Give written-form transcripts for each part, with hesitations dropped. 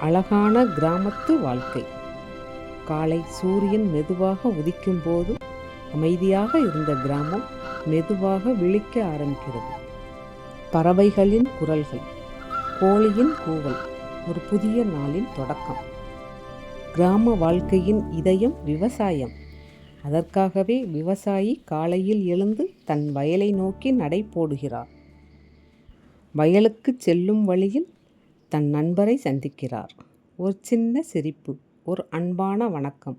அழகான கிராமத்து வாழ்க்கை. காலை சூரியன் மெதுவாக உதிக்கும் போது அமைதியாக இருந்த கிராமம் மெதுவாக விழிக்க ஆரம்பிக்கிறது. பறவைகளின் குரல்கள், கோழியின் கூவல், ஒரு புதிய நாளின் தொடக்கம். கிராம வாழ்க்கையின் இதயம் விவசாயம். அதற்காகவே விவசாயி காலையில் எழுந்து தன் வயலை நோக்கி நடை போடுகிறார். வயலுக்கு செல்லும் வழியில் தன் நண்பரை சந்திக்கிறார். ஒரு சின்ன சிரிப்பு, ஒரு அன்பான வணக்கம்.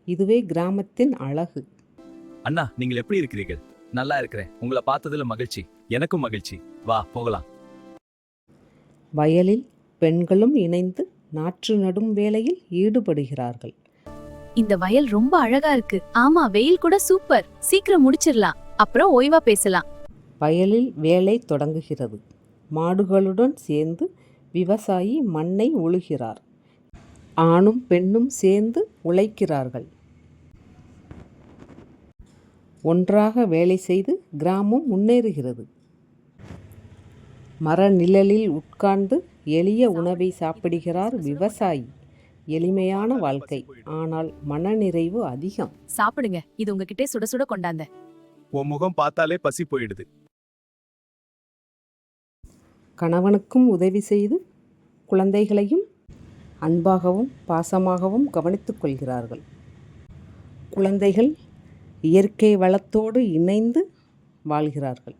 இதுவே கிராமத்தின் அழகு. அண்ணா, நீங்கள் எப்படி இருக்கிறீர்கள்? நல்லா இருக்கிறேன். உங்களை பார்த்ததுல மகிழ்ச்சி. எனக்கும் மகிழ்ச்சி. வா போகலாம். வயலில் பெண்களும் இணைந்து நாற்று நடும் வேலையில் ஈடுபடுகிறார்கள். இந்த வயல் ரொம்ப அழகா இருக்கு. ஆமா, வெயில் கூட சூப்பர். சீக்கிரம் முடிச்சிடலாம், அப்புறம் ஓய்வா பேசலாம். வயலில் வேலை தொடங்குகிறது. மாடுகளுடன் சேர்ந்து விவசாயி மண்ணை உழுகிறார். ஆணும் பெண்ணும் சேர்ந்து உழைக்கிறார்கள். ஒன்றாக வேலை செய்து கிராமம் முன்னேறுகிறது. மர நிழலில் உட்கார்ந்து எளிய உணவை சாப்பிடுகிறார் விவசாயி. எளிமையான வாழ்க்கை, ஆனால் மனநிறைவு அதிகம். சாப்பிடுங்க, இது உங்ககிட்ட சுட சுட கொண்டாந்த. உன் முகம் பார்த்தாலே பசி போயிடுது. கணவனுக்கும் உதவி செய்து குழந்தைகளையும் அன்பாகவும் பாசமாகவும் கவனித்துக் கொள்கிறார்கள். குழந்தைகள் இயற்கை வளத்தோடு இணைந்து வாழ்கிறார்கள்.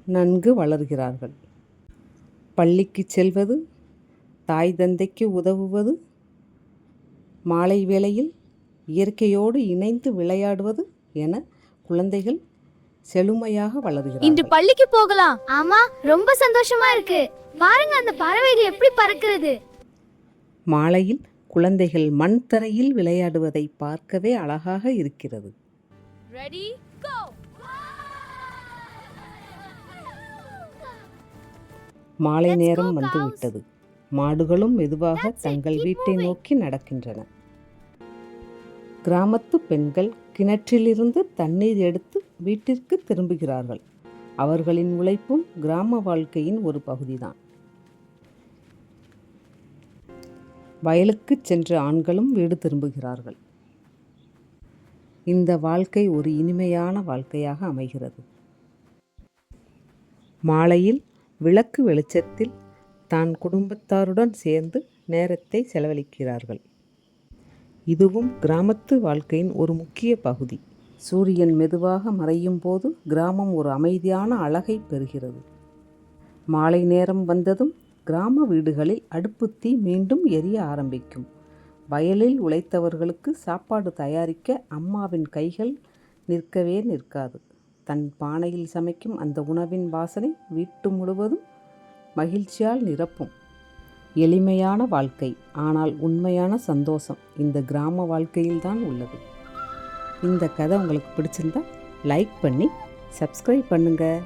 நன்கு வளர்கிறார்கள். பள்ளிக்கு செல்வது, தாய் தந்தைக்கு உதவுவது, மாலை வேளையில் இயற்கையோடு இணைந்து விளையாடுவது என குழந்தைகள் செழுமையாக வளர்கிறார்கள். இன்று பள்ளிக்கு போகலாம். ஆமா, ரொம்ப சந்தோஷமா இருக்கு. பாருங்க, அந்த பறவைகள் எப்படி பறக்கிறது. மாலையில் குழந்தைகள் மண் தரையில் விளையாடுவதை பார்க்கவே அழகாக இருக்கிறது. Ready go. மாலை நேரம் வந்துவிட்டது. மாடுகளும் மெதுவாக தங்கள் வீட்டை நோக்கி நடக்கின்றன. கிராமத்து பெண்கள் கிணற்றிலிருந்து தண்ணீர் எடுத்து வீட்டிற்கு திரும்புகிறார்கள். அவர்களின் உழைப்பும் கிராம வாழ்க்கையின் ஒரு பகுதிதான். வயலுக்கு சென்ற ஆண்களும் வீடு திரும்புகிறார்கள். இந்த வாழ்க்கை ஒரு இனிமையான வாழ்க்கையாக அமைகிறது. மாலையில் விளக்கு வெளிச்சத்தில் தான் குடும்பத்தாருடன் சேர்ந்து நேரத்தை செலவழிக்கிறார்கள். இதுவும் கிராமத்து வாழ்க்கையின் ஒரு முக்கிய பகுதி. சூரியன் மெதுவாக மறையும் போது கிராமம் ஒரு அமைதியான அழகை பெறுகிறது. மாலை நேரம் வந்ததும் கிராம வீடுகளில் அடுப்பு தீ மீண்டும் எரிய ஆரம்பிக்கும். வயலில் உழைத்தவர்களுக்கு சாப்பாடு தயாரிக்க அம்மாவின் கைகள் நிற்கவே நிற்காது. தன் பானையில் சமைக்கும் அந்த உணவின் வாசனை வீட்டு முழுவதும் மகிழ்ச்சியால் நிரப்பும். எளிமையான வாழ்க்கை, ஆனால் உண்மையான சந்தோஷம் இந்த கிராம வாழ்க்கையில்தான் உள்ளது. இந்த கதை உங்களுக்கு பிடிச்சிருந்தா லைக் பண்ணி சப்ஸ்கிரைப் பண்ணுங்கள்.